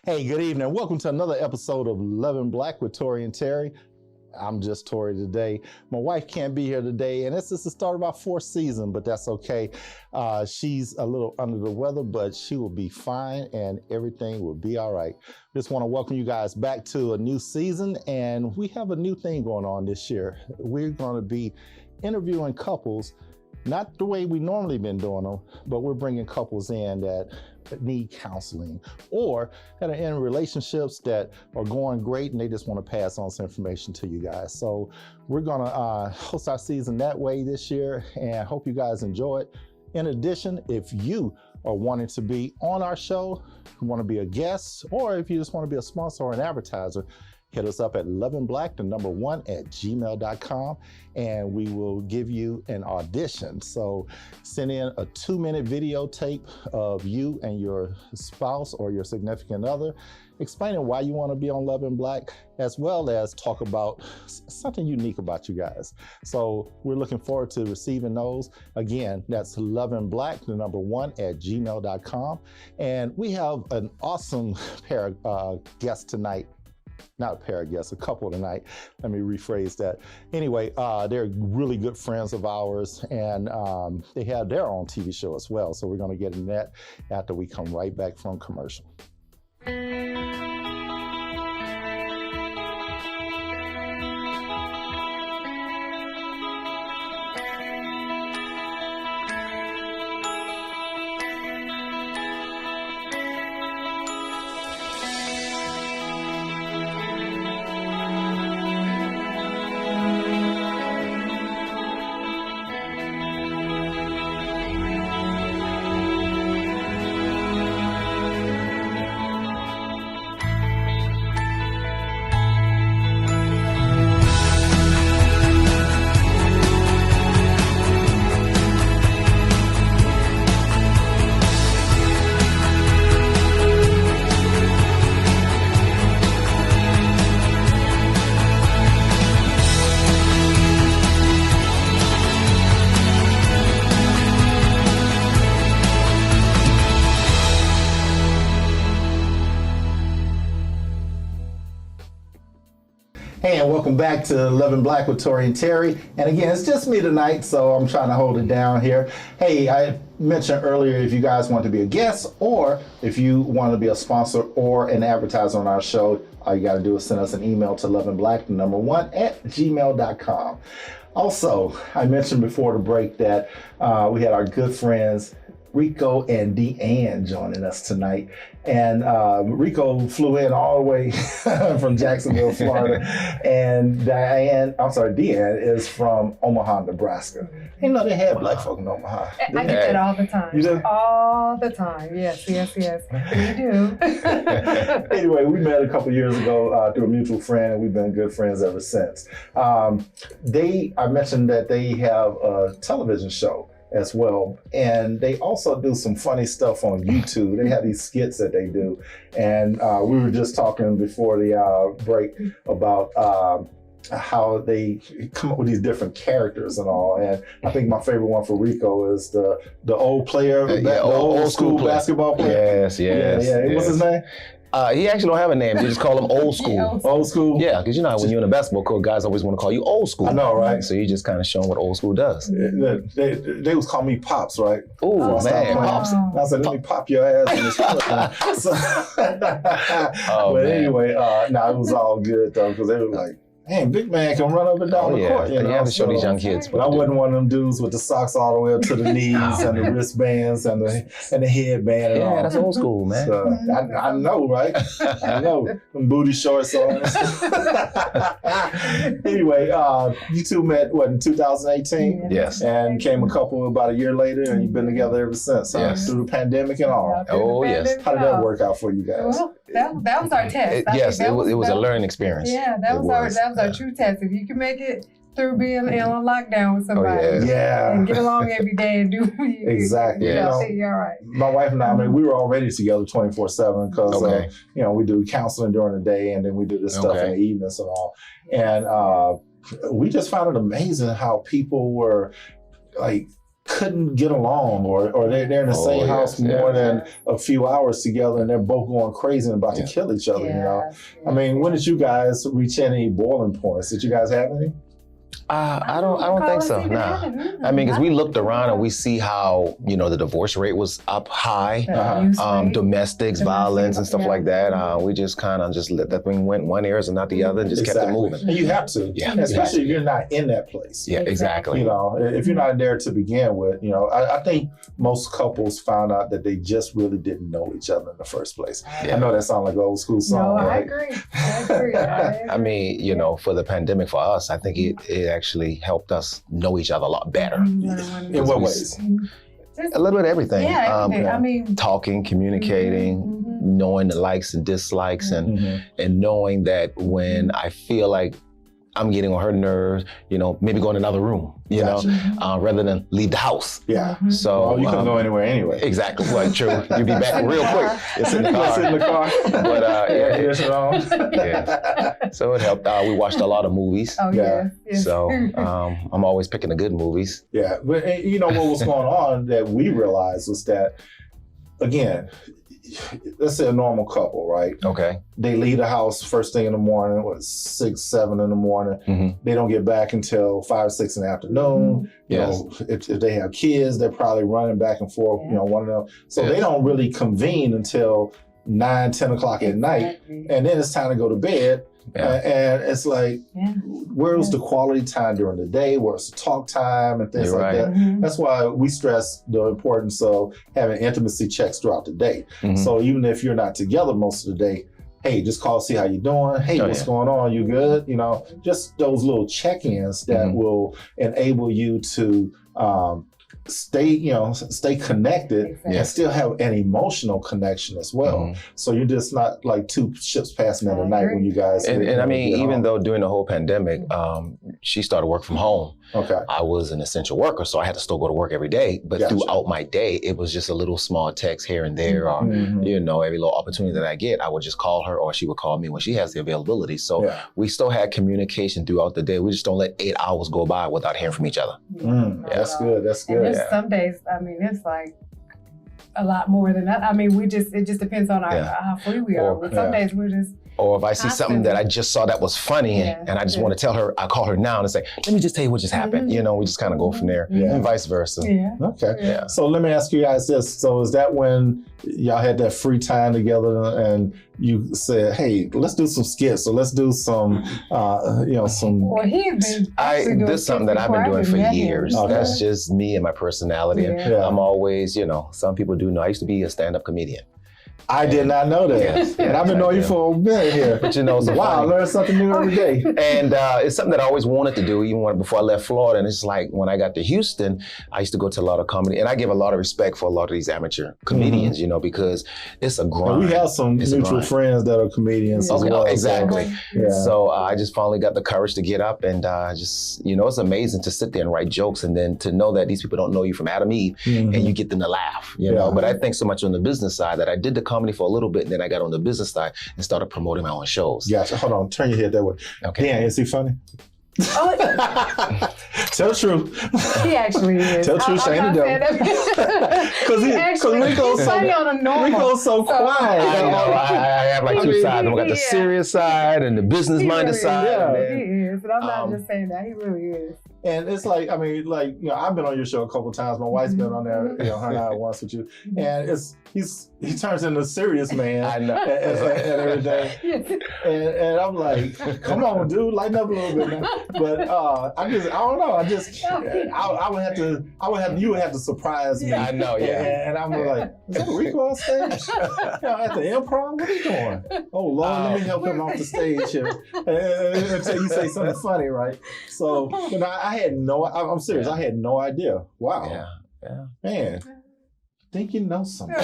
Hey, good evening. Welcome to another episode of Loving Black with Tory and Teri. I'm just Tory today. My wife can't be here today, and this is the start of our fourth season, but that's okay. She's a little under the weather, but she will be fine and everything will be all right. Just want to welcome you guys back to a new season, and we have a new thing going on this year. We're going to be interviewing couples, not the way we normally been doing them, but we're bringing couples in that need counseling or that are in relationships that are going great and they just want to pass on some information to you guys. So we're gonna host our season that way this year, and I hope you guys enjoy it. In addition, if you are wanting to be on our show, you want to be a guest, or if you just want to be a sponsor or an advertiser, hit us up at lovingblack1@gmail.com and we will give you an audition. So send in a 2-minute videotape of you and your spouse or your significant other explaining why you want to be on Loving Black, as well as talk about something unique about you guys. So we're looking forward to receiving those. Again, that's lovingblack1@gmail.com. And we have an awesome pair of guests tonight. Not a pair of guests, a couple tonight. Let me rephrase that. Anyway, they're really good friends of ours, and they have their own TV show as well. So we're going to get into that after we come right back from commercial. Hey, and welcome back to Loving Black with Tory and Teri. And again, it's just me tonight, so I'm trying to hold it down here. Hey, I mentioned earlier, if you guys want to be a guest or if you want to be a sponsor or an advertiser on our show, all you got to do is send us an email to lovingblack1@gmail.com. Also, I mentioned before the break that we had our good friends Rico and Deann joining us tonight. And Rico flew in all the way from Jacksonville, Florida. And Deann is from Omaha, Nebraska. You know, they have black folk in Omaha. I get that all the time. You do? All the time. Yes. We do. Anyway, we met a couple years ago through a mutual friend, and we've been good friends ever since. I mentioned that they have a television show as well, and they also do some funny stuff on YouTube. They have these skits that they do, and we were just talking before the break about how they come up with these different characters and all. And I think my favorite one for Rico is the old player, the old school basketball player. Yes. What's his name? He actually don't have a name. They just call him old school. Old school? Yeah, because you know how when you're in a basketball court, guys always want to call you old school. I know, right? So you just kind of show them what old school does. They was calling me Pops, right? Oh, man, Pops. I said, let me pop your ass in this foot. But man. anyway, it was all good though, because they were like, man, big man can run up and down the court. You have to show these young kids. But I wasn't one of them dudes with the socks all the way up to the knees and the wristbands and the headband and all. Yeah, that's old school, man. So, I know, right? I know. Them booty shorts on. Anyway, you two met, in 2018? Yes. And came a couple about a year later, and you've been together ever since, huh? Yes. Through the pandemic and all. Oh, yes. How did that work out for you guys? Well, that was our test. Yes, it was a learning experience. Yeah, that was our true test. If you can make it through being in a lockdown with somebody, and get along every day and do exactly. You're all right. My wife and I, we were already together 24/7 because we do counseling during the day and then we do this stuff in the evenings and all. And we just found it amazing how people were like couldn't get along, or they're in the same house more than a few hours together, and they're both going crazy and about to kill each other. You know, I mean, when did you guys reach any boiling points? Did you guys have any? I don't think so. Nah. I mean, because we looked around and we see how, the divorce rate was up high, domestic violence and stuff like that. We just kind of just let that thing went one ear and not the other and just kept it moving. And you have to, especially if you're not in that place. Yeah, exactly. If you're not there to begin with, I think most couples found out that they just really didn't know each other in the first place. I know that sounds like an old school song. No, right? I agree. I mean, for the pandemic for us, I think it actually helped us know each other a lot better. In what ways? A little bit of everything. Yeah, everything. I mean, talking, communicating, knowing the likes and dislikes, and knowing that when I feel like I'm getting on her nerves, maybe go in another room, rather than leave the house. Yeah. So you couldn't go anywhere anyway. Exactly. Well, true. You'd be back real quick. It's in the car. It's in the car. But so it helped. We watched a lot of movies. Oh yeah. So I'm always picking the good movies. Yeah, but what was going on that we realized was that, again, let's say a normal couple, right? Okay. They leave the house first thing in the morning, 6, 7 in the morning. They don't get back until 5, 6 in the afternoon. If they have kids, they're probably running back and forth, one of them. So they don't really convene until 9, 10 o'clock at night. And then it's time to go to bed. And it's like, where's the quality time during the day? Where's the talk time and things like that? That's why we stress the importance of having intimacy checks throughout the day. So even if you're not together most of the day, hey, just call, see how you're doing. Hey, what's going on? You good? Just those little check-ins that will enable you to stay connected and still have an emotional connection as well. So you're just not like two ships passing in the night when you guys. And I mean, even though during the whole pandemic, she started work from home. Okay. I was an essential worker, so I had to still go to work every day. But throughout my day, it was just a little small text here and there, or every little opportunity that I get, I would just call her, or she would call me when she has the availability. So we still had communication throughout the day. We just don't let 8 hours go by without hearing from each other. That's good. That's good. And some days, I mean, it's like a lot more than that. I mean, it just depends on how free we are. But some days we're just. Or if I see something that I just saw that was funny and I just want to tell her, I call her now and say, let me just tell you what just happened. We just kind of go from there and vice versa. Okay. Yeah. So let me ask you guys this. So is that when y'all had that free time together and you said, hey, let's do some skits or let's do some, some. Well, this is something that I've been doing for years. That's just me and my personality. And I'm always, some people do know, I used to be a stand-up comedian. I did not know that. And I've been knowing you for a minute here. But so wow, I learn something new every day. And it's something that I always wanted to do, even before I left Florida. And it's like when I got to Houston, I used to go to a lot of comedy. And I give a lot of respect for a lot of these amateur comedians, because it's a grind. And we have some mutual friends that are comedians as well. Exactly. So I just finally got the courage to get up and it's amazing to sit there and write jokes and then to know that these people don't know you from Adam Eve and you get them to laugh, know. But I think so much on the business side that I did the comedy for a little bit and then I got on the business side and started promoting my own shows. Gotcha. Hold on. Turn your head that way. Okay. Deann, is he funny? Tell the truth. He actually is. Tell the truth, Shane the devil. Because Rico's so quiet. I have like two sides. I've got the serious side and the business-minded side. He is. And I'm not just saying that. He really is. And it's like, I mean, like, you know, I've been on your show a couple of times. My wife's been on there, you know, her and I once with you. And he turns into a serious man. I know. And everything. And I'm like, come on, dude, lighten up a little bit now. But I don't know. I would have to, you would have to surprise me. I know, yeah. And I'm like, is that Rico on stage? You know, at the Improv? What are you doing? Oh, Lord, let me help him off the stage here. Until you say something funny, right? So, you know, I'm serious. I had no idea. Wow. Yeah. Man. I think you know something.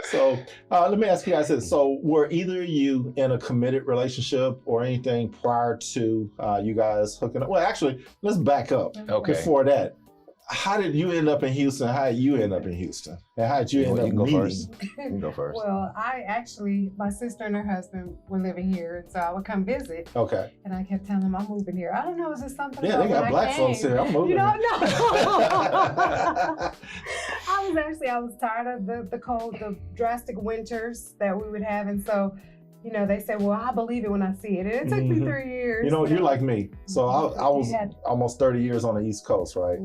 So let me ask you guys this. So were either of you in a committed relationship or anything prior to you guys hooking up? Well, actually, let's back up. Okay. Before that, how did you end up in Houston? How did you end up in Houston? And how did you end up meeting? You can go first. Well, my sister and her husband were living here, so I would come visit. Okay. And I kept telling them I'm moving here. I don't know, is this something? Yeah, they got black folks here. I'm moving. You don't know. I was tired of the cold, the drastic winters that we would have, and so, you know, they said, well, I believe it when I see it. And it took me 3 years. You know, you're like me. So I was almost 30 years on the East Coast, right?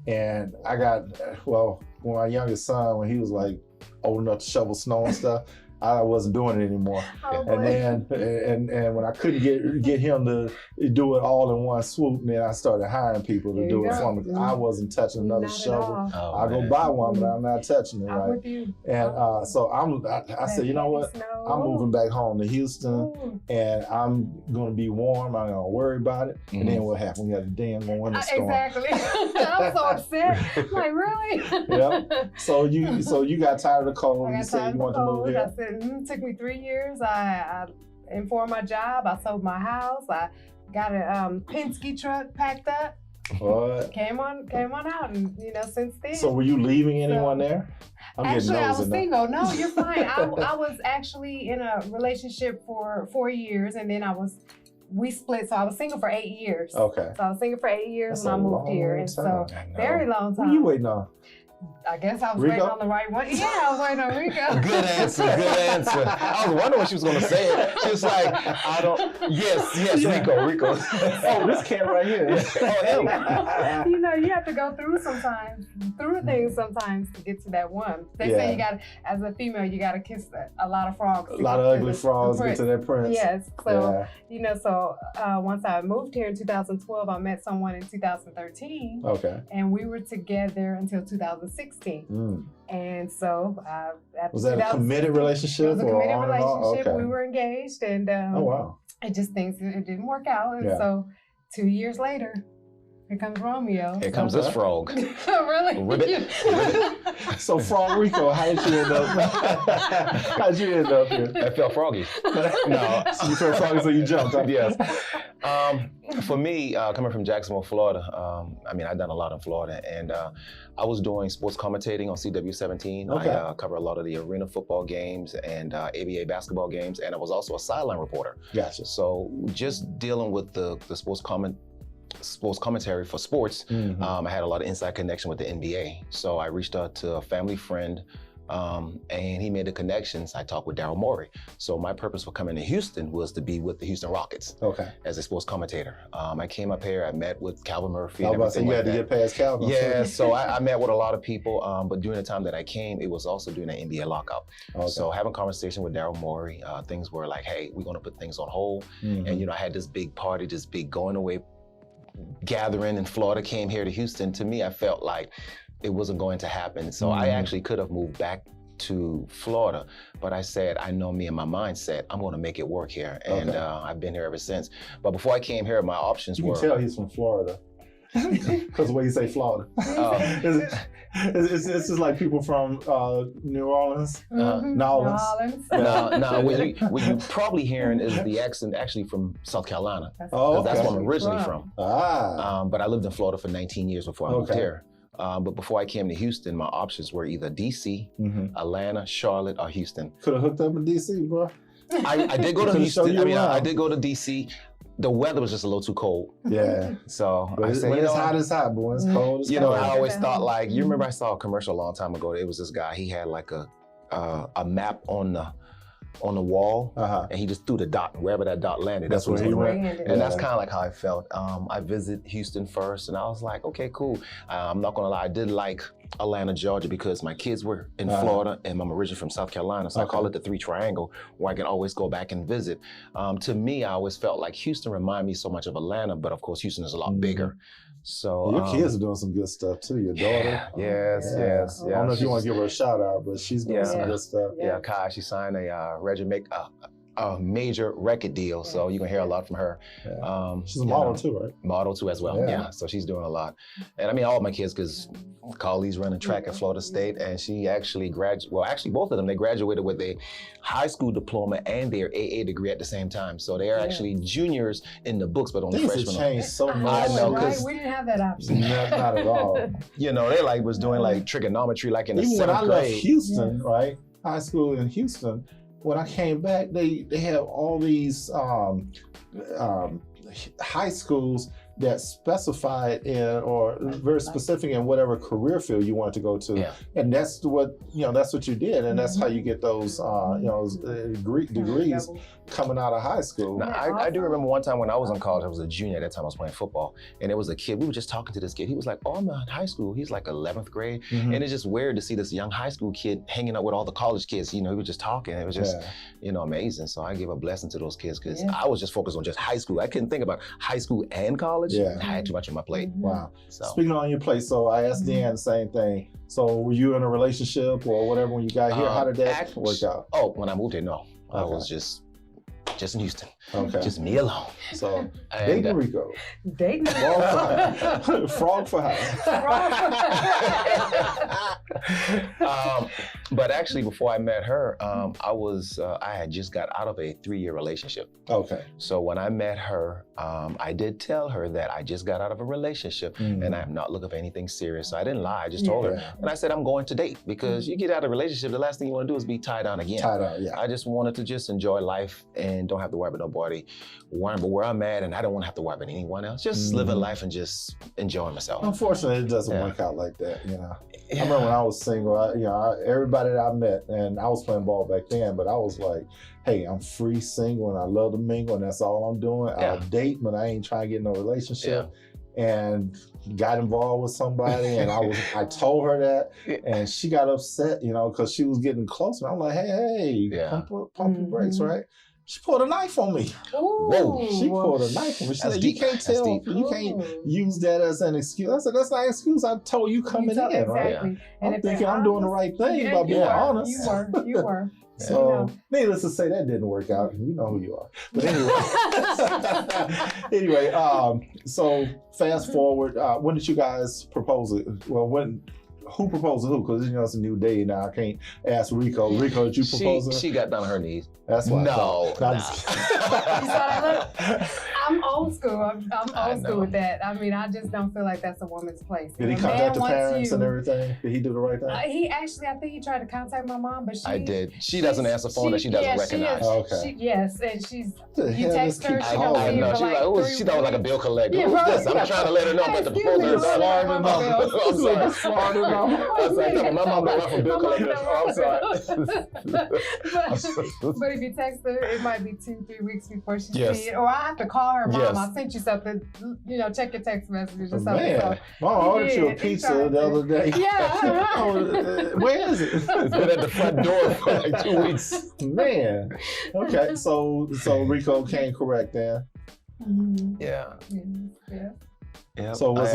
And I got, well, when my youngest son, when he was like old enough to shovel snow and stuff, I wasn't doing it anymore. And then, and when I couldn't get him to do it all in one swoop, then I started hiring people to do it for me. I wasn't touching another shovel. I'll go buy one, but I'm not touching it, right? I'm with you. And so I said, you know what? I'm moving back home to Houston, and I'm going to be warm. I'm going to worry about it. And then what happened? We had a damn winter storm. Exactly. I'm so upset. I'm like, really? Yeah. So you got tired of the cold. You said you wanted to move here. It took me 3 years. I informed my job. I sold my house. I got a Penske truck packed up. What? Came on out, and you know, since then. So were you leaving anyone there? Actually, I was single. No, you're fine. I was actually in a relationship for 4 years, and then we split. So I was single for 8 years. Okay. So I was single for 8 years when I moved here, and so very long time. What are you waiting on? I guess I was waiting on the right one. Yeah, I was waiting on Rico. Good answer. I was wondering what she was going to say. She was like, yes, Rico. Oh, this cat right here. Him. You know, you have to go through things sometimes to get to that one. They say you got, as a female, you got to kiss a lot of frogs. A lot of ugly frogs get to that prince. Yes. So, you know, once I moved here in 2012, I met someone in 2013. Okay. And we were together until 2016. And so was that a committed relationship? It was a committed relationship. Okay. We were engaged, and oh wow, it didn't work out. And so 2 years later, here comes Romeo. Here comes this frog. Really? Ribbit. So Frog Rico, how did you end up here? I felt froggy. No. So you felt froggy, so you jumped, huh? Yes. For me, coming from Jacksonville, Florida, I mean, I've done a lot in Florida, and I was doing sports commentating on CW17. Okay. I cover a lot of the arena football games and ABA basketball games, and I was also a sideline reporter. Gotcha. So just dealing with the sports commentary for sports, I had a lot of inside connection with the NBA. So I reached out to a family friend, and he made the connections. I talked with Daryl Morey. So my purpose for coming to Houston was to be with the Houston Rockets. Okay. As a sports commentator. I came up here, I met with Calvin Murphy. I was about to say, you had to get past Calvin. Yeah, so I met with a lot of people, but during the time that I came, it was also during the NBA lockout. Okay. So having a conversation with Daryl Morey, things were like, hey, we're gonna put things on hold. And you know, I had this big party, this big going away gathering in Florida, came here to Houston. To me, I felt like it wasn't going to happen. So I actually could have moved back to Florida, but I said, I know me and my mindset, I'm going to make it work here. And I've been here ever since. But before I came here, my options were... You can tell he's from Florida. Because the way you say Florida. It's just like people from New Orleans, Nolans. No, what you're probably hearing is the accent actually from South Carolina. That's where I'm originally from. But I lived in Florida for 19 years before I moved here. But before I came to Houston, my options were either DC, Atlanta, Charlotte, or Houston. Could have hooked up in DC, bro. I did go to Houston. I did go to DC. The weather was just a little too cold. Yeah. So I said, when it's hot, it's hot, but when it's cold, it's cold. You know, I always thought like, you remember I saw a commercial a long time ago. It was this guy. He had like a map on on the wall, and he just threw the dot. Wherever that dot landed, that's where he went. And that's kind of like how I felt. I visited Houston first, and I was like, okay, cool. I'm not gonna lie, I did like Atlanta, Georgia, because my kids were in Florida, and I'm originally from South Carolina, so I call it the 3 triangle, where I can always go back and visit. To me, I always felt like Houston reminded me so much of Atlanta, but of course, Houston is a lot bigger. So your kids are doing some good stuff too. Your daughter, yes. I don't know if you want to give her a shout out, but she's doing some good stuff. Yeah, Kai, she signed a major record deal, so you can hear a lot from her. She's a model too, right? Model too as well. Yeah, so she's doing a lot. And I mean, all my kids, because Carly's running track at Florida State, and she actually actually both of them, they graduated with a high school diploma and their AA degree at the same time. So they are actually juniors in the books, but only freshmen. Things have changed so much. I know, right? We didn't have that option. Not at all. You know, they like was doing like trigonometry like in the 7th grade. Even when I left Houston, right? High school in Houston, when I came back, they have all these high schools that specified in or very specific in whatever career field you want to go to, and that's what you did, and that's how you get those degrees coming out of high school. Now, I do remember one time when I was in college, I was a junior at that time, I was playing football, and there was a kid, we were just talking to this kid, he was like, oh, I'm in high school, he's like 11th grade, and it's just weird to see this young high school kid hanging out with all the college kids, he was just talking, it was just, amazing, so I give a blessing to those kids, because I was just focused on just high school, I couldn't think about high school and college, I had too much on my plate. Wow. So. Speaking on your plate, so I asked Deann the same thing, so were you in a relationship or whatever when you got here, how did that work out? Oh, when I moved here, no, I was just in Houston. Okay. Just me alone. So, dating Rico. Dating Frog for hire. But actually, before I met her, I had just got out of a 3-year relationship. Okay. So when I met her, I did tell her that I just got out of a relationship and I am not looking for anything serious. So I didn't lie. I just told her. And I said, I'm going to date, because you get out of a relationship, the last thing you want to do is be tied down again. Tied down, I just wanted to just enjoy life and don't have to worry about nobody, worrying about where I'm at, and I don't want to have to worry about anyone else. Just living life and just enjoying myself. Unfortunately, it doesn't work out like that, I remember when I was single, everybody that I met, and I was playing ball back then, but I was like, hey, I'm free, single, and I love to mingle, and that's all I'm doing. I'll date, but I ain't trying to get in no relationship. And got involved with somebody, and I told her that, and she got upset, because she was getting closer. I'm like, hey, pump your brakes, right? She pulled a knife on me. Whoa! She pulled a knife on me. She said, "You can't tell. You can't use that as an excuse." I said, "That's not an excuse. I told you coming in, right?" And I'm thinking I'm doing the right thing by being honest. You were. So, needless to say, that didn't work out. You know who you are. But anyway, so fast forward. When did you guys propose it? Well, who proposed to who? Because it's a new day now. I can't ask Rico. Rico, did you propose to her? She got down on her knees. That's why. No. I'm old school. I'm old school with that. I mean, I just don't feel like that's a woman's place. Did he contact the parents and everything? Did he do the right thing? I think he tried to contact my mom, but I did. She doesn't answer phone that she doesn't recognize. Okay. And you text her, she don't see her. She's like, she thought it was like a bill collector. Yeah, Who's this? I'm trying to let her know that the proposal is sorry. I'm sorry. My mom got from bill collector. I'm sorry. But if you text her, it might be 2-3 weeks before she sees it. Or I have to call her, Mom, I sent you something, check your text messages or something. Man, so, Mom, I ordered you a pizza the other day. Yeah. Where is it? It's been at the front door for like 2 weeks. Man. Okay, so Rico came correct then. Yeah. Yep, so was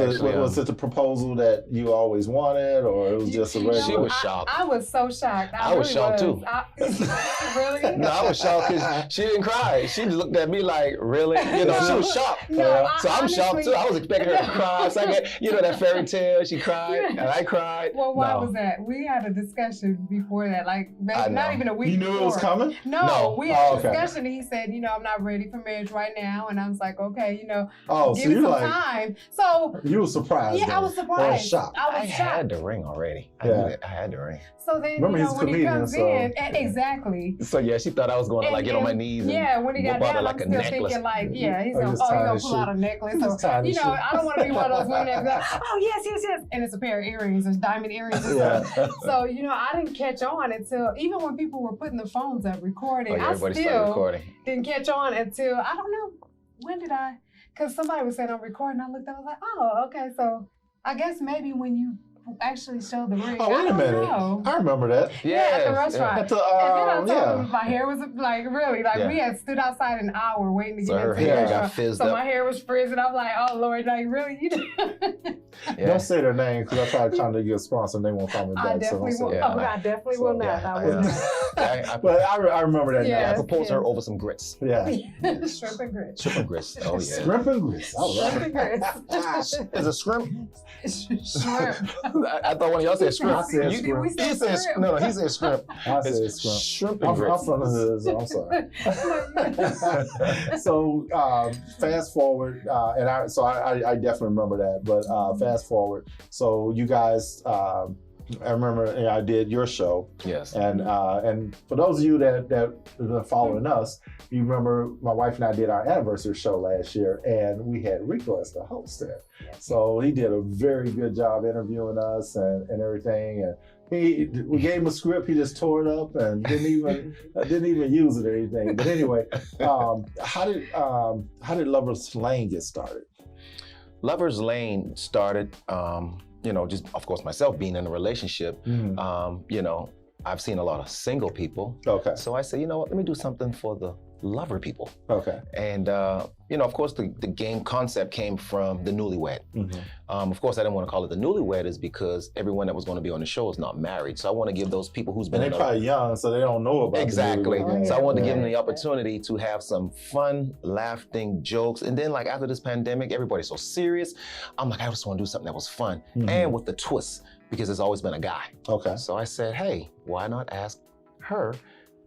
it the proposal that you always wanted, or it was just a regular? She was shocked. I was so shocked. I was shocked too. Really? No, I was shocked because she didn't cry. She looked at me like, really? She was shocked. No, so I'm shocked too. I was expecting her to cry. So I get, that fairy tale. She cried and I cried. Well, why was that? We had a discussion before that, like maybe not even a week. You knew it was coming? No, we had a discussion. And he said, I'm not ready for marriage right now, and I was like, okay, give me some time. So you were surprised. yeah, I was surprised. Shocked. I was shocked. had the ring already. I had the ring. So then, remember, you know, when he comes in, exactly. So yeah, she thought I was going to like get on my knees. Yeah, when he got down, like I'm still thinking like, yeah, he's gonna pull out a necklace. So, you know, I don't want to be one of those women that go, oh yes, and it's a pair of earrings, there's diamond earrings. And stuff. So you know, I didn't catch on until even when people were putting the phones up recording, I still didn't catch on until I don't know when did I? Because somebody was saying I'm recording. I looked up, I was like, oh, okay, so I guess maybe when you actually showed the ring. Oh, wait a minute. I remember that. Yeah, at the restaurant. At the, and then I told him my hair was like really, like we had stood outside an hour waiting to get into the restaurant. So my hair was frizzed and I'm like, oh Lord, like really? You Don't say their name because I tried trying to get a sponsor and they won't call me back. I definitely will. I definitely will not. I will not. But I remember that. I proposed her over some grits. Yeah. Shrimp and grits. Shrimp and grits. Oh yeah. Shrimp and grits. Shrimp and grits. Is it shrimp? Shrimp. I thought one of y'all said shrimp. I said shrimp. He said shrimp. No, he said shrimp. I said shrimp. Shrimp and grits. I'm from the hood, so I'm sorry. So fast forward, and I definitely remember that. But fast forward, so you guys, I remember I did your show. Yes. And for those of you that have been following us, you remember my wife and I did our anniversary show last year, and we had Rico as the host there. So he did a very good job interviewing us and everything. And we gave him a script, he just tore it up and didn't even use it or anything. But anyway, how did Lover's Lane get started? Lover's Lane started, just of course myself being in a relationship. I've seen a lot of single people. Okay. So I said, you know what, let me do something for the lover people. Okay. And of course the game concept came from the newlywed. Of course I didn't want to call it the newlywed is because everyone that was going to be on the show is not married. So I want to give those people who's been they're probably young, so they don't know about exactly. The so I wanted to give them the opportunity to have some fun, laughing jokes. And then like after this pandemic, everybody's so serious. I'm like, I just want to do something that was fun and with the twist because it's always been a guy. Okay. So I said, hey, why not ask her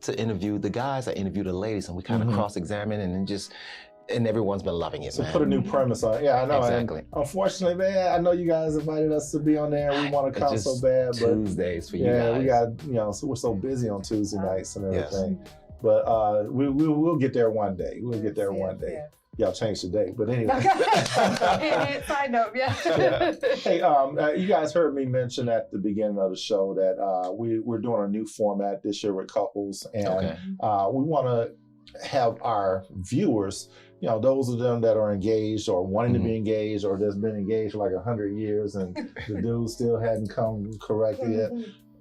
to interview the guys, I interview the ladies, and we kind of cross-examine and everyone's been loving it, so man. Put a new premise on it. Yeah, I know. Exactly. And unfortunately, man, I know you guys invited us to be on there. We want to come so bad, but Tuesdays for you guys. We got, so we're so busy on Tuesday nights and everything. Yes. But we'll get there one day. We'll get there one day. Yeah. Y'all changed the date, but anyway. Side note, yeah. Hey, you guys heard me mention at the beginning of the show that we're doing a new format this year with couples, and we want to have our viewers, those of them that are engaged or wanting to be engaged or that's been engaged for like 100 years and the dude still hadn't come correctly yet.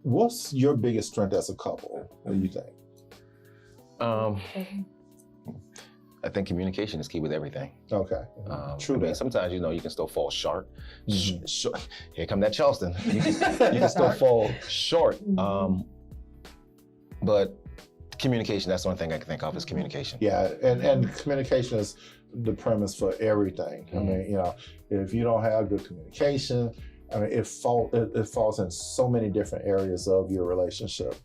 What's your biggest strength as a couple? What do you think? I think communication is key with everything. Okay. True. I mean, sometimes you can still fall short. Here come that Charleston. You can still fall short. But communication, that's the only thing I can think of is communication. Yeah, and communication is the premise for everything. I mean, if you don't have good communication, I mean, it falls in so many different areas of your relationship.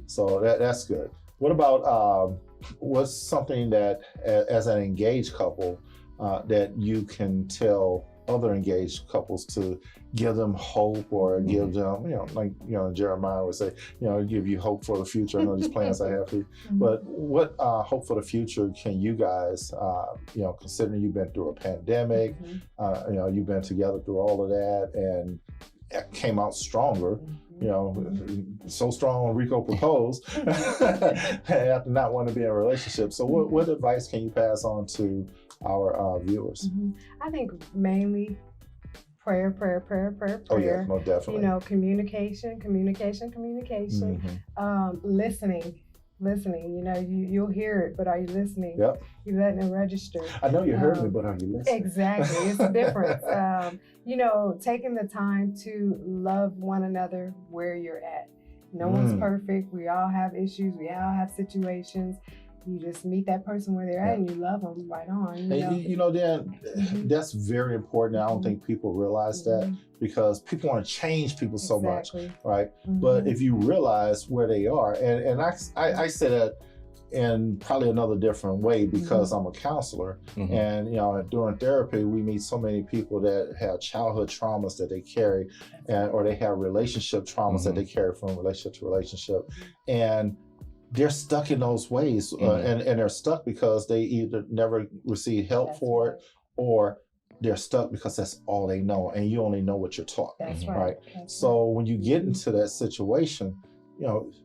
So that's good. What about what's something that, as an engaged couple, that you can tell other engaged couples to give them hope or give them, Jeremiah would say, give you hope for the future. I know these plans I have for you. But what hope for the future can you guys, considering you've been through a pandemic, you've been together through all of that and came out stronger. So strong when Rico proposed after not wanting to be in a relationship. So what advice can you pass on to our viewers? I think mainly prayer. Oh yeah, no, definitely. Communication. Listening, you'll hear it, but are you listening? Yep. You're letting it register. I know you heard me, but are you listening? Exactly, it's a difference. Taking the time to love one another where you're at. No one's perfect. We all have issues. We all have situations. You just meet that person where they're at and you love them right on. Dan, that's very important. I don't think people realize that because people want to change people so much, right? But if you realize where they are, and I say that in probably another different way because I'm a counselor, and during therapy we meet so many people that have childhood traumas that they carry, or they have relationship traumas that they carry from relationship to relationship, and they're stuck in those ways, and they're stuck because they either never received help for it, or they're stuck because that's all they know, and you only know what you're taught. That's right. So when you get into that situation,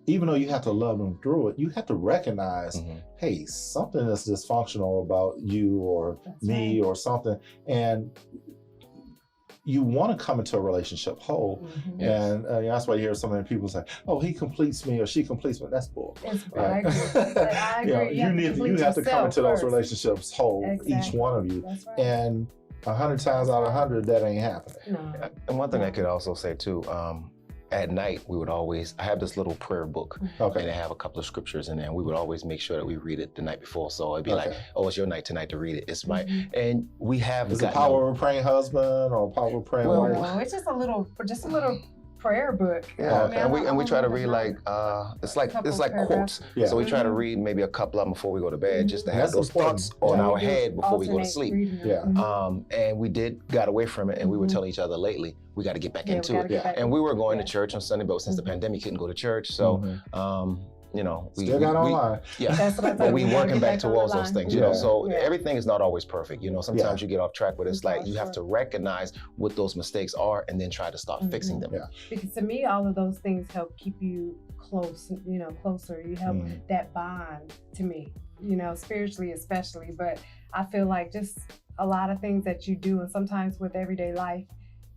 even though you have to love them through it, you have to recognize, hey, something is dysfunctional about you or me or something, and you want to come into a relationship whole, and that's why you hear so many people say, "Oh, he completes me or she completes me." That's bull. Right? I agree. You have to come into those relationships whole, each one of you, That's right. and 100 times out of 100, that ain't happening. No. And one thing I could also say too, at night we would always, I have this little prayer book, and I have a couple of scriptures in there, and we would always make sure that we read it the night before. So it'd be like, oh, it's your night tonight to read it. It's my, and we have. Is it Power of a Praying Husband or Power of a Praying Wife? No, it's just a little prayer book. Yeah, and we try to read like it's like quotes. Yeah. So we try to read maybe a couple of them before we go to bed, just to have those thoughts on our head before we go to sleep. And we got away from it, and we were telling each other lately, we got to get back into it. And we were going to church on Sunday, but since the pandemic, couldn't go to church. So we still got online. That's what I thought. We working back towards those things, So everything is not always perfect. Sometimes you get off track, but it's like you have to recognize what those mistakes are and then try to start fixing them. Because to me, all of those things help keep you close, closer. You help that bond to me, spiritually especially. But I feel like just a lot of things that you do, and sometimes with everyday life,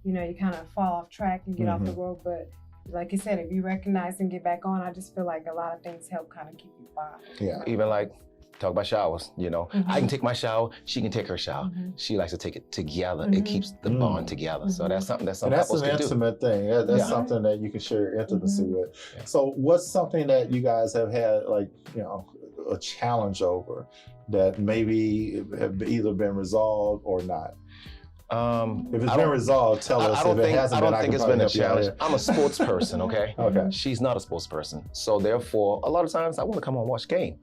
you kind of fall off track and get off the road. But like you said, if you recognize and get back on, I just feel like a lot of things help kind of keep you fine. Yeah. Even like talk about showers, I can take my shower, she can take her shower. She likes to take it together. It keeps the bond together. So that's something that's couples an can intimate thing. That's something that you can share intimacy with. So what's something that you guys have had a challenge over that maybe have either been resolved or not? If it's been resolved, tell us. If it hasn't been, I don't think it's been a challenge. I'm a sports person, okay? Okay. She's not a sports person. So therefore, a lot of times I want to come and watch game.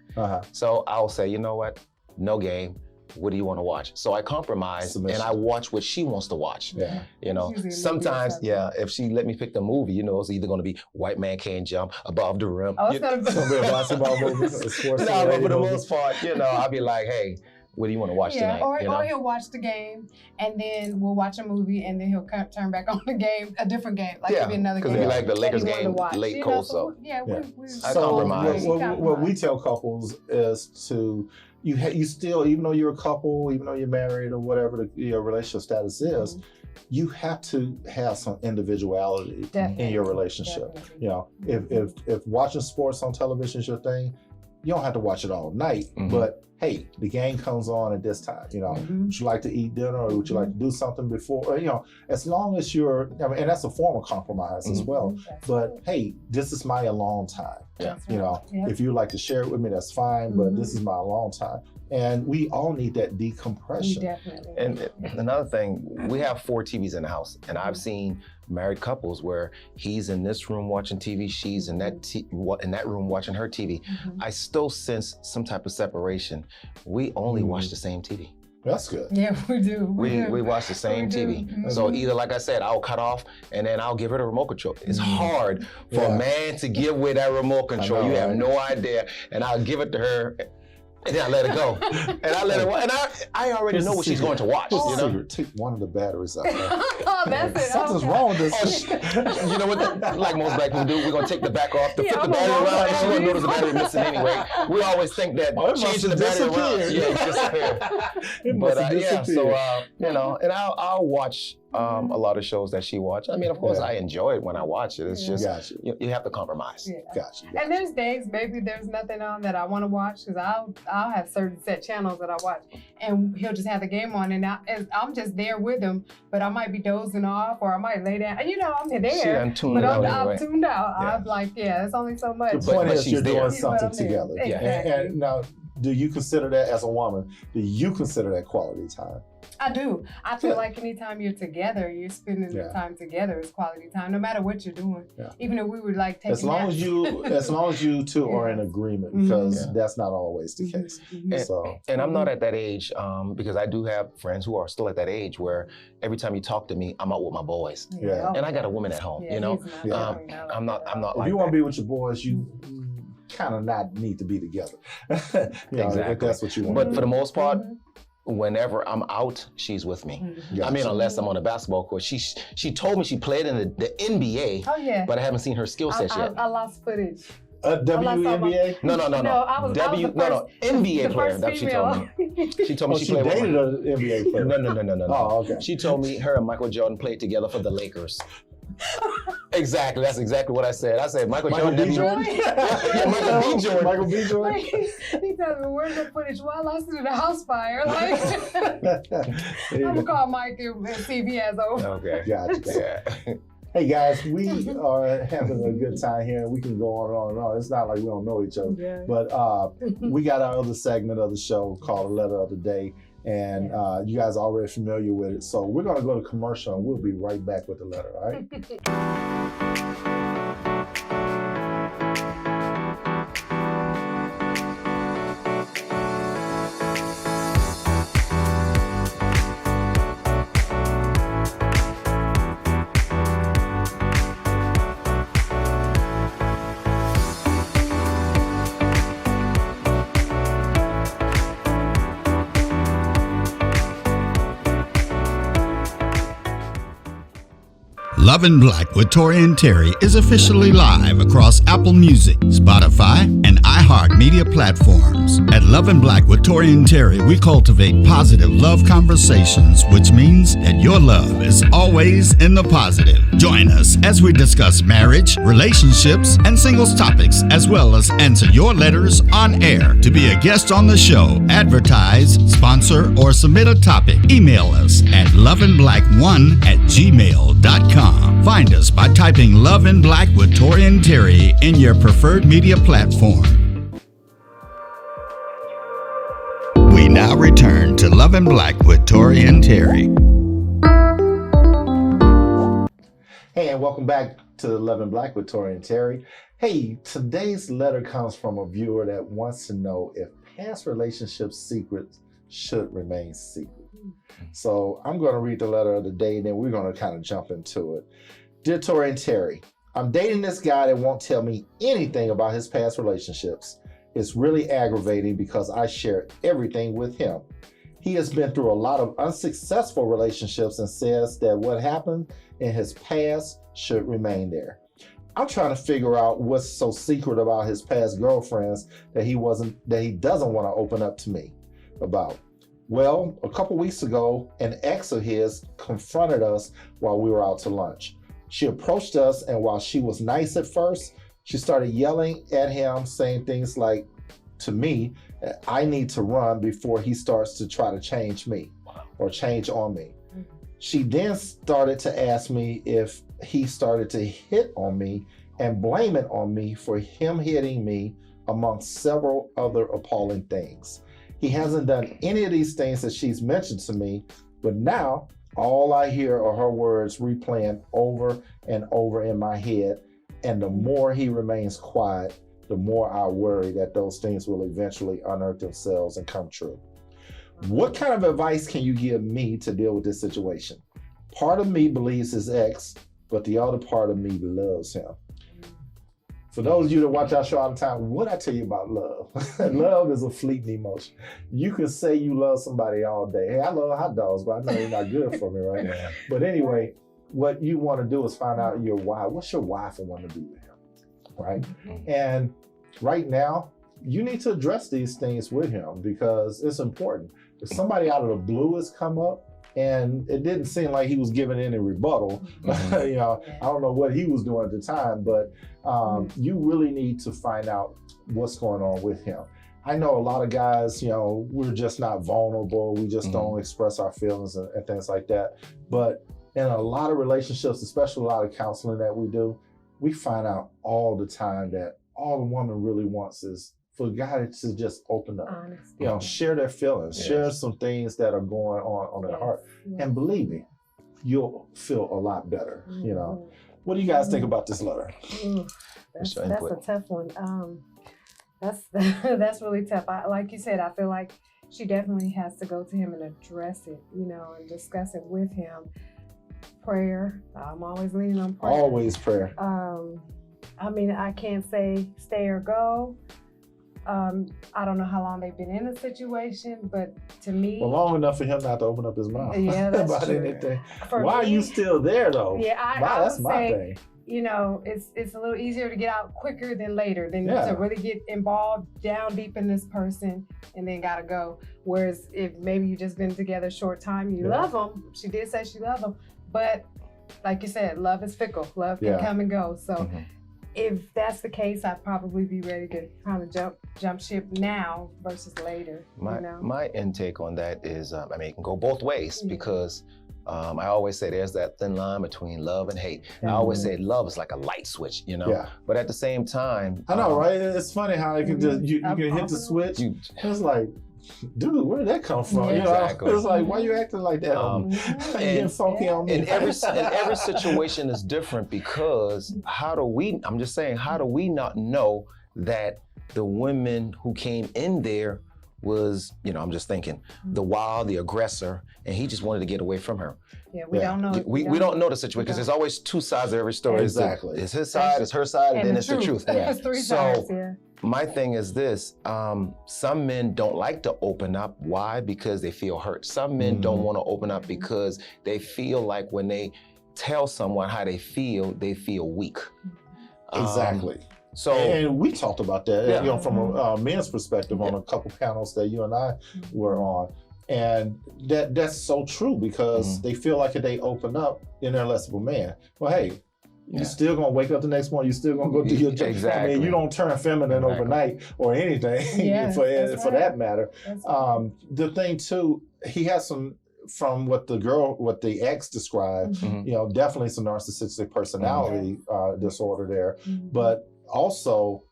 So I'll say, you know what? No game. What do you want to watch? So I compromise and I watch what she wants to watch. Sometimes, if she let me pick the movie, it's either going to be White Man Can't Jump, Above the Rim. Oh, it's going to be a basketball movie, a sports No, but for the most part, I'll be like, hey, what do you want to watch tonight? Or he'll watch the game, and then we'll watch a movie, and then he'll turn back on the game, a different game, like maybe another game. Because we like the Lakers game late cold, so. I compromise. What we tell couples is to, you still, even though you're a couple, even though you're married or whatever your relationship status is, you have to have some individuality in your relationship. If watching sports on television is your thing, you don't have to watch it all night, but hey, the game comes on at this time. Would you like to eat dinner, or would you like to do something before? Or, as long as you're, and that's a form of compromise as well. But hey, this is my alone time. If you like to share it with me, that's fine. But this is my alone time. And we all need that decompression. Definitely. And another thing, we have 4 TVs in the house, and I've seen married couples where he's in this room watching TV, she's in that room watching her TV. I still sense some type of separation. We only watch the same TV. That's good. Yeah, we do. We watch the same TV. So either, like I said, I'll cut off and then I'll give her the remote control. It's hard for a man to give away that remote control. You have no idea. And I'll give it to her. And then I let it go. And I let it watch. And I already know what she's going to watch. Take one of the batteries out. Oh, that's it. Something's wrong with this. You know what? Like most black people do, we're going to take the back off to flip the battery around. And she won't notice the battery missing anyway. We always think that changing the battery around. It disappeared. And I'll watch a lot of shows that she watched. I mean, of course, I enjoy it when I watch it. It's just, you have to compromise. Gotcha. And there's days maybe there's nothing on that I want to watch, because I'll have certain set channels that I watch, and he'll just have the game on, and I'm just there with him, but I might be dozing off, or I might lay down. I'm there, I'm tuned but out I'm tuned out. I'm like, it's only so much. The point is you're doing something together. And now, do you consider that as a woman? Do you consider that quality time? I do. I feel like anytime you're together, you're spending the time together is quality time, no matter what you're doing. Yeah. Even if we would like taking as long as you two are in agreement, because that's not always the case. And I'm not at that age because I do have friends who are still at that age where every time you talk to me, I'm out with my boys. Yeah. And I got a woman at home. You know, I'm not. If you want to be with your boys, you kind of not need to be together. Exactly. If that's what you want. But for the most part. Whenever I'm out, she's with me. I mean, unless I'm on a basketball court. She told me she played in the NBA, but I haven't seen her skill set yet. I lost footage. WNBA? No. I was NBA player. That's what she told me. She told me she played dated an NBA player. No. Oh, okay. She told me her and Michael Jordan played together for the Lakers. Exactly. That's exactly what I said. I said Michael Jordan. Really? Michael B. Jordan. Michael B. Jordan. He tells me, where's the footage? Well, I lost it in a house fire. I'm gonna call Mike and see if he has over. Okay. Gotcha. Yeah. Hey guys, we are having a good time here, and we can go on and on and on. It's not like we don't know each other, but we got our other segment of the show called The Letter of the Day. And you guys are already familiar with it. So we're going to go to commercial and we'll be right back with the letter, all right? Lovin' Black with Tory and Teri is officially live across Apple Music, Spotify, and iHeartMedia platforms. At Lovin' Black with Tory and Teri, we cultivate positive love conversations, which means that your love is always in the positive. Join us as we discuss marriage, relationships, and singles topics, as well as answer your letters on air. To be a guest on the show, advertise, sponsor, or submit a topic, email us at loveandblack1@gmail.com. Find us by typing Love in Black with Tory and Teri in your preferred media platform. We now return to Love in Black with Tory and Teri. Hey, and welcome back to Love in Black with Tory and Teri. Hey, today's letter comes from a viewer that wants to know if past relationship secrets should remain secret. So I'm going to read the letter of the day, and then we're going to kind of jump into it. Dear Tory and Teri, I'm dating this guy that won't tell me anything about his past relationships. It's really aggravating because I share everything with him. He has been through a lot of unsuccessful relationships and says that what happened in his past should remain there. I'm trying to figure out what's so secret about his past girlfriends that he doesn't want to open up to me about. Well, a couple weeks ago, an ex of his confronted us while we were out to lunch. She approached us, and while she was nice at first, she started yelling at him, saying things like, to me, I need to run before he starts to try to change me or change on me. She then started to ask me if he started to hit on me and blame it on me for him hitting me, amongst several other appalling things. He hasn't done any of these things that she's mentioned to me, but now all I hear are her words replaying over and over in my head. And the more he remains quiet, the more I worry that those things will eventually unearth themselves and come true. What kind of advice can you give me to deal with this situation? Part of me believes his ex, but the other part of me loves him. For those of you that watch our show all the time, what I tell you about love? Love is a fleeting emotion. You can say you love somebody all day. Hey, I love hot dogs, but I know they're not good for me, right? Yeah. But anyway, what you want to do is find out your why. What's your why for wanting to be with him, right? Mm-hmm. And right now, you need to address these things with him because it's important. If somebody out of the blue has come up, and it didn't seem like he was giving any rebuttal. Mm-hmm. I don't know what he was doing at the time, but you really need to find out what's going on with him. I know a lot of guys, we're just not vulnerable. We just don't express our feelings and things like that. But in a lot of relationships, especially a lot of counseling that we do, we find out all the time that all the woman really wants is for a guy to just open up, honest. you know, share their feelings, share some things that are going on their heart. And believe me, you'll feel a lot better, you know. What do you guys think about this letter? That's a tough one. That's really tough. Like you said, I feel like she definitely has to go to him and address it, you know, and discuss it with him. Prayer. I'm always leaning on prayer. Always prayer. I mean, I can't say stay or go. I don't know how long they've been in the situation, but to me... Well, long enough for him not to open up his mouth about true. anything. For Why me, are you still there, though? Yeah, that's my thing. You know, it's a little easier to get out quicker than later than to really get involved down deep in this person and then gotta go. Whereas if maybe you just been together a short time, you love them. She did say she loved him, but like you said, love is fickle. Love can come and go. So if that's the case, I'd probably be ready to kind of jump ship now versus later. My intake on that is, I mean, it can go both ways because I always say there's that thin line between love and hate. I always say love is like a light switch, you know? Yeah. But at the same time... I know, right? It's funny how you can just, you can hit the switch. It's like, dude, where did that come from? Exactly. You know? It's like, why are you acting like that? You're getting funky on me. And every situation is different because how do we not know that the women who came in there was, you know, I'm just thinking, the wild, the aggressor, and he just wanted to get away from her. Yeah, we don't know. We don't know the situation because there's always two sides of every story. Exactly. It's his side, it's her side, and then it's the truth. There's three sides, my thing is this, some men don't like to open up. Why? Because they feel hurt. Some men don't want to open up because they feel like when they tell someone how they feel weak. Exactly. So, and we talked about that, you know, from a men's perspective on a couple panels that you and I were on. And that's so true because they feel like if they open up, then they're less of a man. Well, hey, you're still gonna wake up the next morning, you're still gonna go do your job. Exactly. I mean, you don't turn feminine overnight or anything for that matter. The thing too, he has some, from what the ex described, you know, definitely some narcissistic personality disorder there. But also,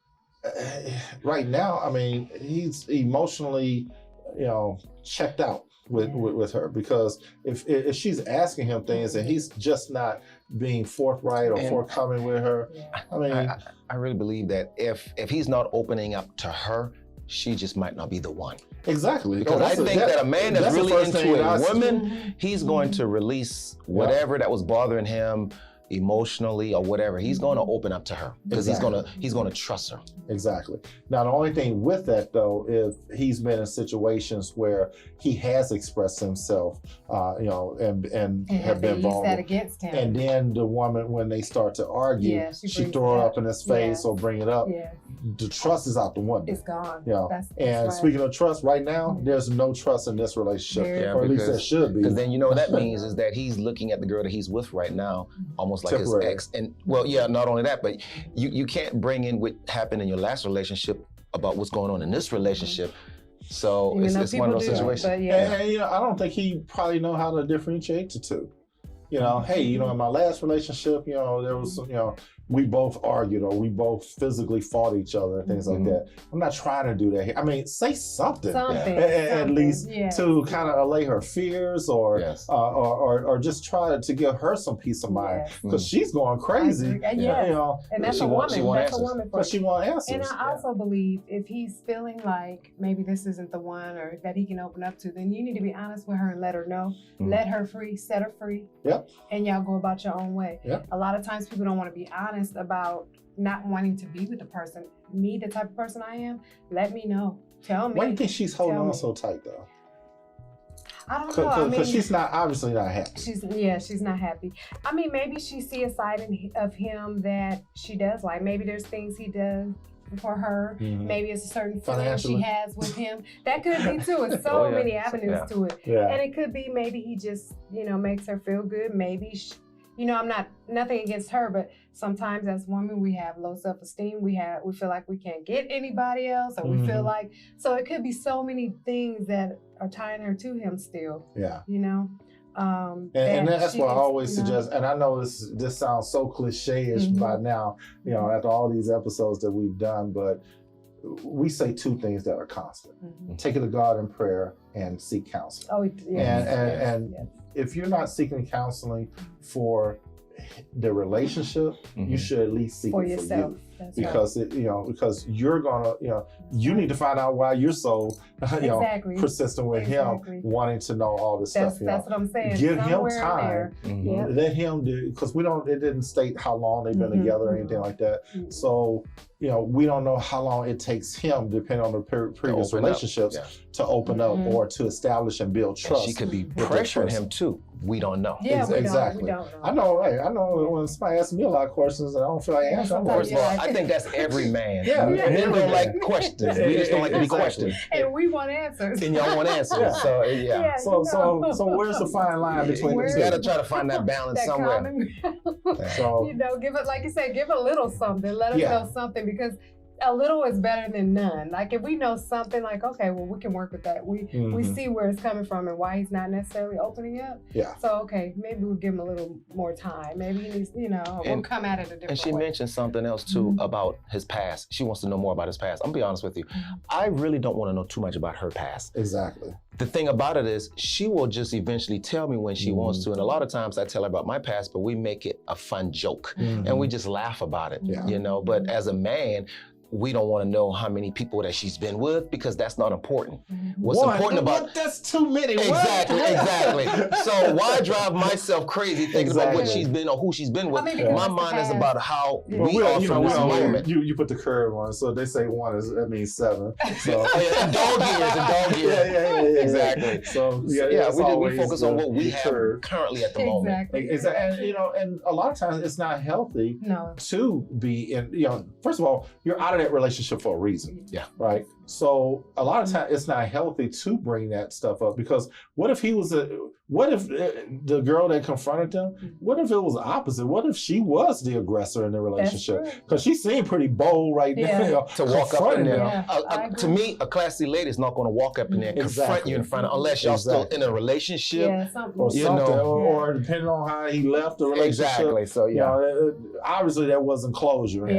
right now, I mean, he's emotionally, you know, checked out with her because if she's asking him things and he's just not being forthright or forthcoming with her, I mean, I really believe that if he's not opening up to her, she just might not be the one. Exactly. Because I think that a man that's really into a woman, he's going to release whatever that was bothering him emotionally or whatever. He's going to open up to her because he's going to trust her. Exactly. Now, the only thing with that though, if he's been in situations where he has expressed himself, you know, and have been vulnerable, that against him. And then the woman, when they start to argue, she throw it up in his face or bring it up. The trust is out the window. It's gone. You know? That's speaking of trust, right now, there's no trust in this relationship, or at least there should be. Because then you know what that means is that he's looking at the girl that he's with right now, almost like his ex. And well, not only that, but you can't bring in what happened in your last relationship about what's going on in this relationship. So it's one of those situations. And you know, I don't think he probably know how to differentiate the two. You know, hey, you know, in my last relationship, you know, there was some, you know, we both argued or we both physically fought each other and things like that. I'm not trying to do that here. I mean, say something. At least to kind of allay her fears or just try to give her some peace of mind because she's going crazy. You know, and that's a woman. That's a woman. But she wants answers. And I also believe if he's feeling like maybe this isn't the one or that he can open up to, then you need to be honest with her and let her know. Let her free, set her free. And y'all go about your own way. A lot of times people don't want to be honest about not wanting to be with the person. Me, the type of person I am, let me know. Tell me. Why do you think she's holding on so tight though? I don't know. Because she's obviously not happy. She's not happy. I mean, maybe she see a side of him that she does like. Maybe there's things he does for her. Maybe it's a certain feeling she has with him. That could be too. It's so many avenues to it. And it could be maybe he just, you know, makes her feel good. Maybe you know, I'm nothing against her, but sometimes as women we have low self-esteem. We feel like we can't get anybody else, or we feel like, so it could be so many things that are tying her to him still. You know. And that's why I always suggest, and I know this sounds so cliche-ish by now, you know, after all these episodes that we've done, but we say two things that are constant. Take it to God in prayer and seek counseling. Oh, yes. And if you're not seeking counseling for the relationship, you should at least seek for it yourself. for you. Because because you're gonna, you need to find out why you're so, persistent with him wanting to know all this stuff. That's what I'm saying. Give him time. Let him do, because it didn't state how long they've been together or anything like that. So, we don't know how long it takes him, depending on the previous relationships, to open up or to establish and build trust. And she could be pressuring him too. We don't know. Yeah, exactly. We don't know. I know when somebody asks me a lot of questions and I don't feel like answering. First of all, I think that's every man. And men don't like questions. We just don't like to be questioned. And we want answers. And y'all want answers. So So where's the fine line between the two? You gotta try to find that balance somewhere. So give it, like you said, give a little something. Let us know something, because a little is better than none. Like if we know something, like, okay, well, we can work with that. We see where it's coming from and why he's not necessarily opening up. Yeah. So okay, maybe we'll give him a little more time. Maybe he needs, we'll come at it a different way. And she mentioned something else too about his past. She wants to know more about his past. I'm gonna be honest with you. I really don't want to know too much about her past. Exactly. The thing about it is, she will just eventually tell me when she wants to. And a lot of times I tell her about my past, but we make it a fun joke and we just laugh about it, But as a man, we don't want to know how many people that she's been with, because that's not important. What's important about that's too many. Exactly. So why drive myself crazy thinking about what she's been or who she's been with? My mind is about how we are from this moment. You put the curve on, so they say one that means 7. So dog years. Exactly. So we focus on what we have currently at the moment. Exactly. And a lot of times it's not healthy to be in. First of all, you're out of that relationship for a reason. Yeah. Right. So a lot of times it's not healthy to bring that stuff up, because what if the girl that confronted them, what if it was the opposite? What if she was the aggressor in the relationship? Because she seemed pretty bold right now to walk up in there. To me, a classy lady is not going to walk up in there and confront you in front of, unless y'all still in a relationship. Or depending on how he left the relationship. Exactly. So obviously there wasn't closure. She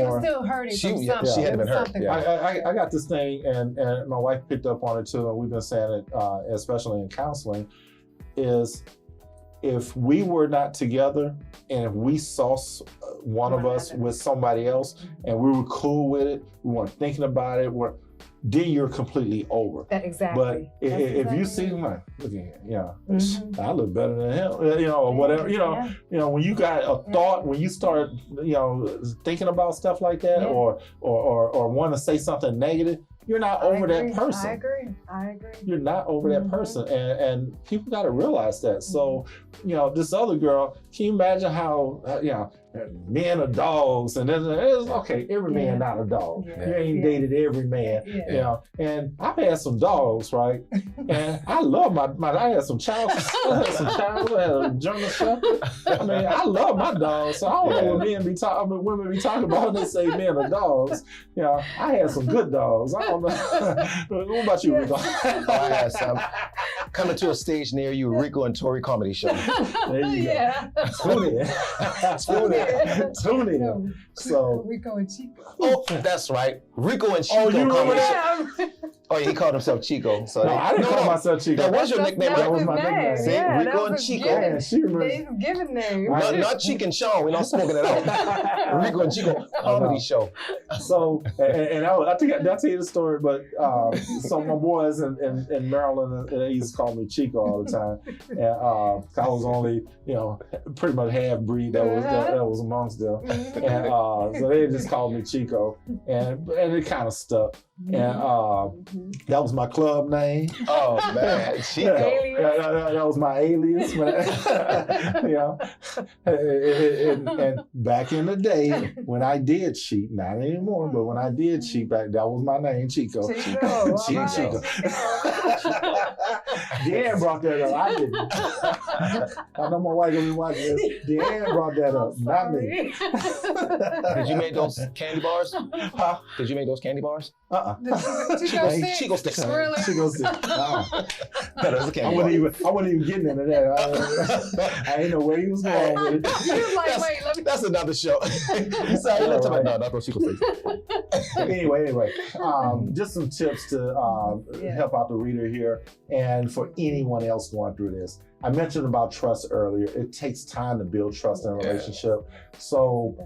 was still hurting from something. She had been hurt. I got this thing, and my wife picked up on it too, and we've been saying it, especially in counseling, is if we were not together and if we saw one of us with somebody else and we were cool with it, we weren't thinking about it, then you're completely over. Exactly. But if you see them, like, look at him, I look better than him, or whatever, when you got a thought, when you start, thinking about stuff like that, or want to say something negative, you're not over that person. I agree. You're not over that person, and people got to realize that. So, this other girl, can you imagine how, men are dogs, and it's okay. Every man not a dog. You ain't dated every man, And I've had some dogs, right? And I love my. I had some chows. I had a German Shepherd. I mean, I love my dogs. So I don't know what women be talking about when they say men are dogs. I had some good dogs. I don't know. What about you, Rico? I had some. Coming to a stage near you, Rico and Tory comedy show. There you go. Tune in. So Rico and Chico. Oh, that's right. Rico and Chico. Oh, you remember that? Oh, he called himself Chico. So no, I didn't call myself Chico. That was your nickname. That was my nickname. See, Rico and Chico. Yeah, she remembers. Given name. Not Chico and Sean. We're not smoking it out. Rico and Chico comedy show. So, and I think I'll tell you the story, but so my boys in Maryland, they used to call me Chico all the time. And I was only, pretty much half breed that was amongst them. And so they just called me Chico. And it kind of stuck. And that was my club name. Oh man, Chico. That was my alias. And back in the day when I did cheat, not anymore, but when I did cheat back, that was my name, Chico. Chico. Deann brought that up. I didn't. I know my wife gonna be watching this. Deann brought that up, not me. Did you make those candy bars? Huh? Did you make those candy bars? Chico sticks. Really? Chico sticks. I wasn't even getting into that. I didn't know where he was going with it. He was like, wait, let me. That's another show. Sorry, no, not those Chico sticks. Anyway, just some tips to help out the reader here, and for anyone else going through this. I mentioned about trust earlier. It takes time to build trust in a relationship. So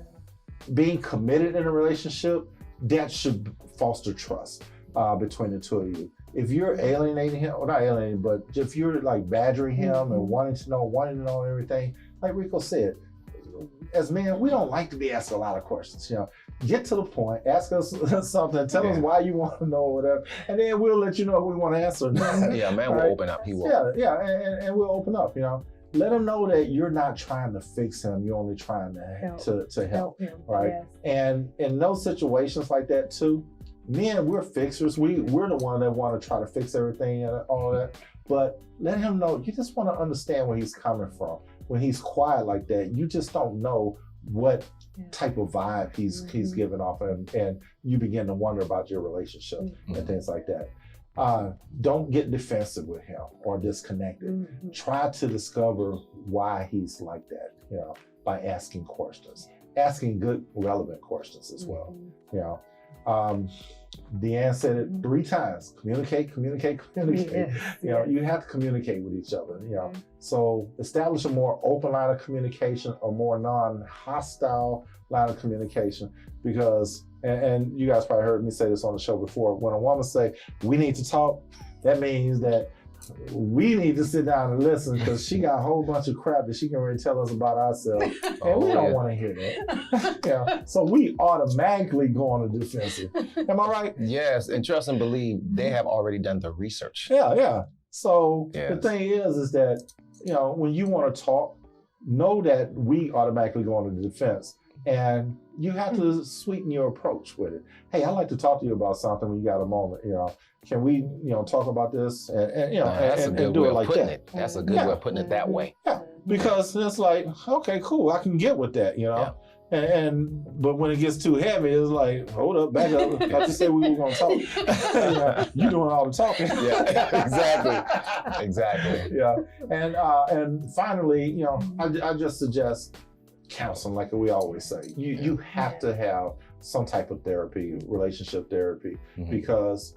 being committed in a relationship, that should foster trust between the two of you. If you're alienating him, or not alienating, but if you're like badgering him and wanting to know everything, like Rico said, as men, we don't like to be asked a lot of questions. You know, get to the point, ask us something, tell us why you want to know or whatever, and then we'll let you know if we want to answer. Yeah, man, will open up. He will. Yeah, and we'll open up. You know, let him know that you're not trying to fix him. You're only trying to help him, right? Yes. And in those situations like that too, men, we're fixers. We're the one that want to try to fix everything and all that. But let him know you just want to understand where he's coming from. When he's quiet like that, you just don't know what type of vibe he's giving off, and you begin to wonder about your relationship and things like that. Don't get defensive with him or disconnected. Try to discover why he's like that, you know, by asking questions, asking good, relevant questions as well. You know, Deann said it 3 times: communicate. Yes, you know, you have to communicate with each other. You know, so establish a more open line of communication, a more non-hostile line of communication, because. And you guys probably heard me say this on the show before. When a woman say, we need to talk, that means that we need to sit down and listen, because she got a whole bunch of crap that she can already tell us about ourselves. And we don't want to hear that. Yeah. So we automatically go on the defensive. Am I right? Yes, and trust and believe, they have already done the research. Yeah. So the thing is that, you know, when you want to talk, know that we automatically go on the defense. And you have to sweeten your approach with it. Hey, I'd like to talk to you about something when you got a moment. You know, can we, you know, talk about this and you know, and do it like that? That's a good way of putting it that way. Yeah, because it's like, okay, cool, I can get with that. You know, but when it gets too heavy, it's like, hold up, back up. Like you said, we were going to talk. You doing all the talking. Yeah, exactly. Yeah, and finally, you know, I just suggest counseling, like we always say. You have to have some type of therapy, relationship therapy, because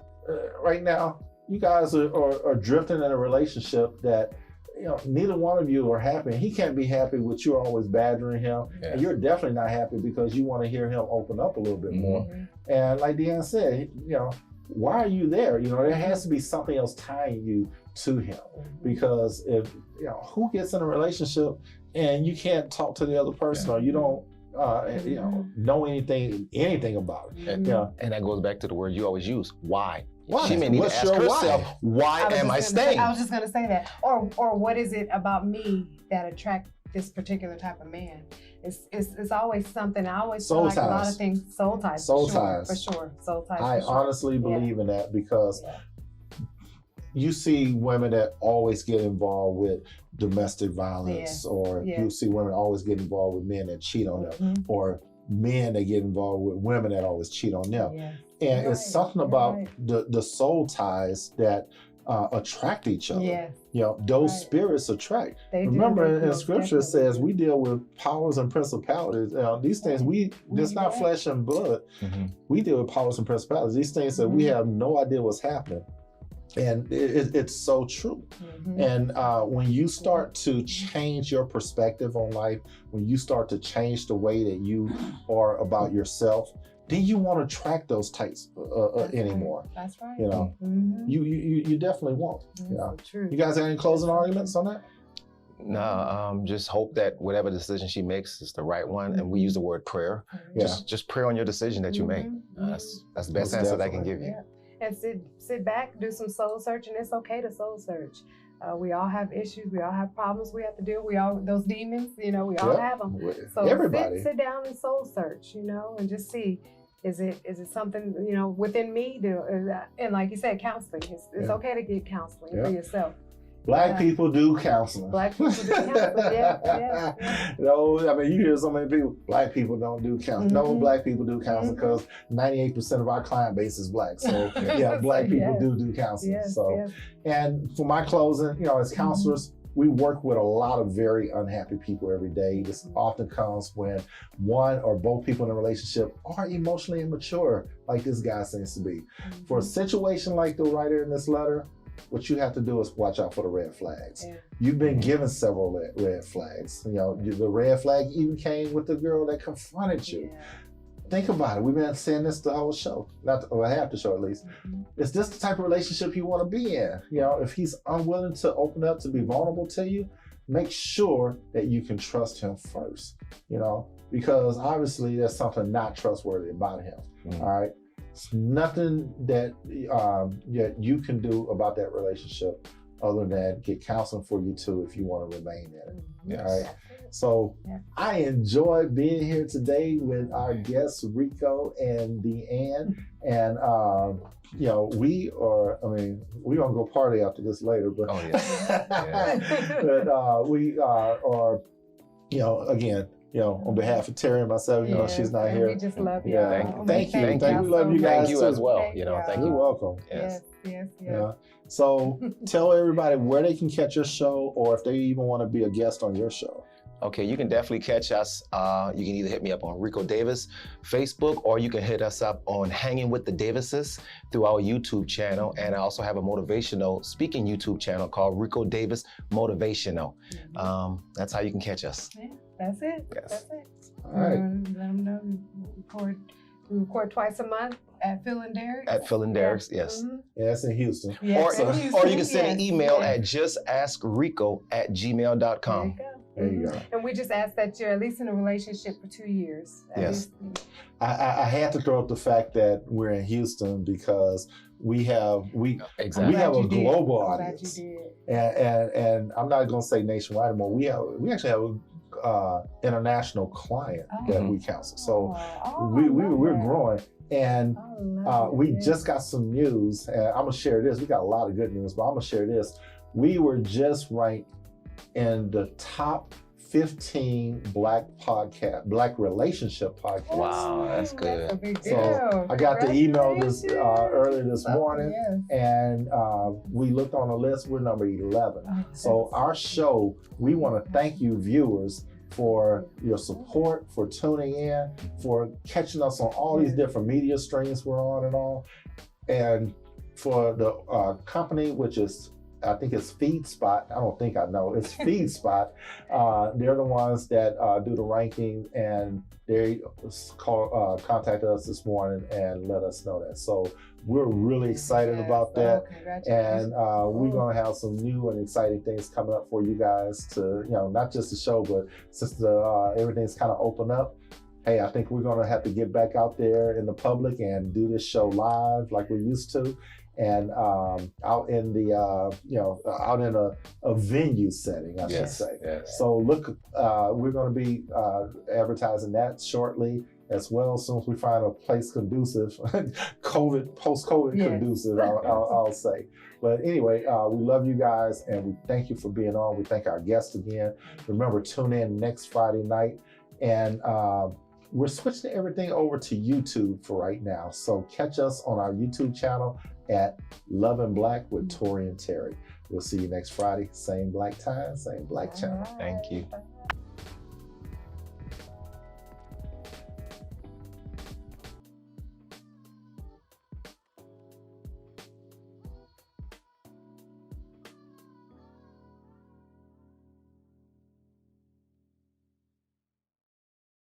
right now you guys are drifting in a relationship that, you know, neither one of you are happy. He can't be happy with you always badgering him, and you're definitely not happy because you want to hear him open up a little bit more. And like Deann said, you know, why are you there? You know, there has to be something else tying you to him, because if, you know, who gets in a relationship and you can't talk to the other person, or you don't you know anything about it. And that goes back to the word you always use, why. She may need to ask herself, why am I staying? I was just going to say that. Or what is it about me that attract this particular type of man? It's always something. I always feel like a lot of things. Soul ties. For sure. Soul ties. I honestly believe in that, because you see women that always get involved with domestic violence, or you see women always get involved with men that cheat on them, or men that get involved with women that always cheat on them. And it's something about the soul ties that attract each other. You know, those spirits attract. Remember, in scripture it says we deal with powers and principalities. These things, it's not flesh and blood. We deal with powers and principalities. These things that we have no idea what's happening. And it's so true. And when you start to change your perspective on life, when you start to change the way that you are about yourself, then you won't attract those types anymore. That's right. You know, you definitely won't. You know? True. You guys have any closing arguments on that? No, just hope that whatever decision she makes is the right one. And we use the word prayer. Just pray on your decision that you make. That's the best answer that I can give you. And sit back, do some soul searching. It's okay to soul search. We all have issues. We all have problems we have to deal with. Those demons, you know, we all have them. So everybody sit down and soul search, you know, and just see, is it something, you know, within me? And like you said, counseling. It's okay to get counseling for yourself. Black people do counseling. Black people do counseling, yeah. No, I mean, you hear so many people, black people don't do counseling. No, black people do counseling because 98% of our client base is black. So yeah, black people do counseling. And for my closing, you know, as counselors, we work with a lot of very unhappy people every day. This often comes when one or both people in a relationship are emotionally immature, like this guy seems to be. For a situation like the writer in this letter, what you have to do is watch out for the red flags. You've been given several red flags. You know, the red flag even came with the girl that confronted you. Think about it. We've been saying this the whole show, or half the show at least. Is this the type of relationship you want to be in? You know, if he's unwilling to open up, to be vulnerable to you, make sure that you can trust him first, you know, because obviously there's something not trustworthy about him, all right? It's nothing that you can do about that relationship other than get counseling for you too if you want to remain in it, all right? So I enjoyed being here today with our guests, Rico and Deann. And, you know, we're going to go party after this later, but, but we are, you know, again, you know, on behalf of Teri and myself, you know, she's not here. We just love you. Thank you. We love you guys. Thank you as well. You know, thank you. You're welcome. Yes. Yeah. So tell everybody where they can catch your show or if they even want to be a guest on your show. Okay, you can definitely catch us. You can either hit me up on Rico Davis Facebook, or you can hit us up on Hanging with the Davises through our YouTube channel. And I also have a motivational speaking YouTube channel called Rico Davis Motivational. That's how you can catch us. Yeah, that's it. Yes. That's it. All right. Let them know we record twice a month at Phil and Derek's. At Phil and Derek's, yes. Yeah, that's in Houston. Yeah, or you can send an email at justaskrico@gmail.com. There you go. And we just ask that you're at least in a relationship for 2 years. Yes. I had to throw up the fact that we're in Houston because we have a global audience. And I'm not going to say nationwide anymore. We actually have a international client that we counsel. So we're growing. And we just got some news, and I'm gonna share this. We got a lot of good news, but I'm gonna share this. We were just ranked in the top 15 Black relationship podcasts. Wow, that's good. That's a big deal. So I got the email this earlier this morning, and we looked on the list. We're number 11. So our show, we want to thank you, viewers, for your support, for tuning in, for catching us on all these different media streams we're on and all. And for the company, which is, I think it's FeedSpot. I don't think I know. It's FeedSpot. They're the ones that do the ranking, and they contacted us this morning and let us know that. So we're really excited about that. And we're going to have some new and exciting things coming up for you guys to, you know, not just the show, but since everything's kind of opened up, hey, I think we're going to have to get back out there in the public and do this show live like we used to. And out in the, out in a venue setting, I should say. Yes. So look, we're going to be advertising that shortly as well, as soon as we find a place conducive, post-COVID conducive, I'll say. But anyway, we love you guys, and we thank you for being on. We thank our guests again. Remember, tune in next Friday night. And we're switching everything over to YouTube for right now. So catch us on our YouTube channel at Lovin' Black with Tory and Teri. We'll see you next Friday. Same black time, same black channel. Thank you.